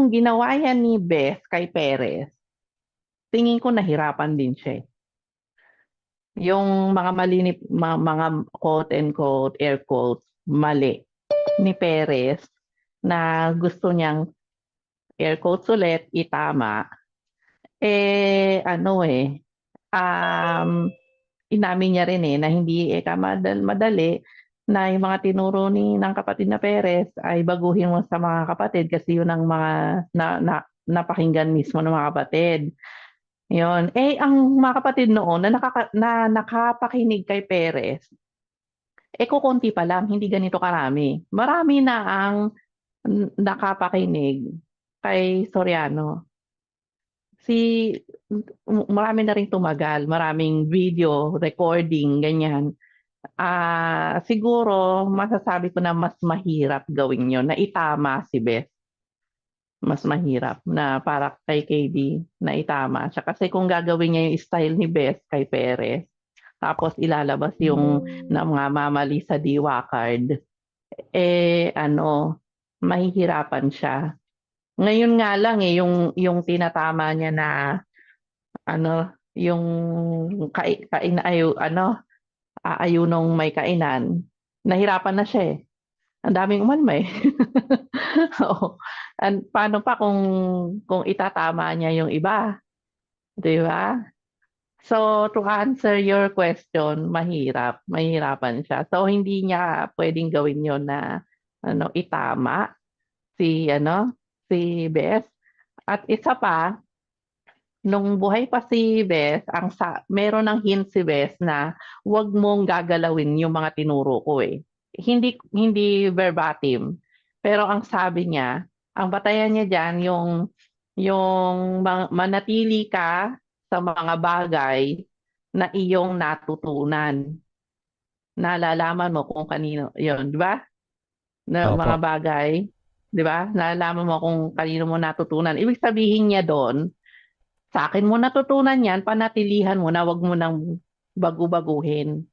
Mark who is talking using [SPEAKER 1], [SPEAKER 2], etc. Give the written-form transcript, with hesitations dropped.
[SPEAKER 1] nung ginawa yan ni Beth kay Perez, tingin ko nahirapan din siya. Yung mga mali ni mga quote and quote, air quotes, mali ni Perez na gusto niyang air quotes ulit itama, ano um, inamin niya rin na hindi madali na yung mga tinuro ng kapatid na Perez ay baguhin mo sa mga kapatid kasi yun ang mga napakinggan mismo ng mga kapatid. Yun. Ang mga kapatid noon na nakapakinig kay Perez, kukonti pa lang, hindi ganito karami. Marami na ang nakapakinig kay Soriano. Si marami na rin tumagal, maraming video, recording, ganyan. Siguro masasabi ko na mas mahirap gawin yon na itama si Beth. Mas mahirap na para kay KD na itama siya. Kasi kung gagawin niya yung style ni Beth kay Perez, tapos ilalabas yung na mga mamali sa diwa card, mahihirapan siya. Ngayon nga lang yung tinatama niya na yung aayunong may kainan, nahirapan na siya. Ang daming umalma eh. Oo. Paano pa kung itatama niya yung iba, 'di ba? So to answer your question, mahirapan siya. So hindi niya pwedeng gawin 'yon na itama si Beth. At isa pa, nung buhay pa si Beth, meron ng hint si Beth na wag mong gagalawin yung mga tinuro ko eh. Hindi verbatim. Pero ang sabi niya, ang batayan niya diyan yung manatili ka sa mga bagay na iyong natutunan. Nalalaman mo kung kanino 'yon, 'di ba? Na mga
[SPEAKER 2] Opo.
[SPEAKER 1] bagay, 'di ba? Nalalaman mo kung kanino mo natutunan. Ibig sabihin niya doon, sa akin mo natutunan yan, panatilihan mo na wag mo nang bagu-baguhin.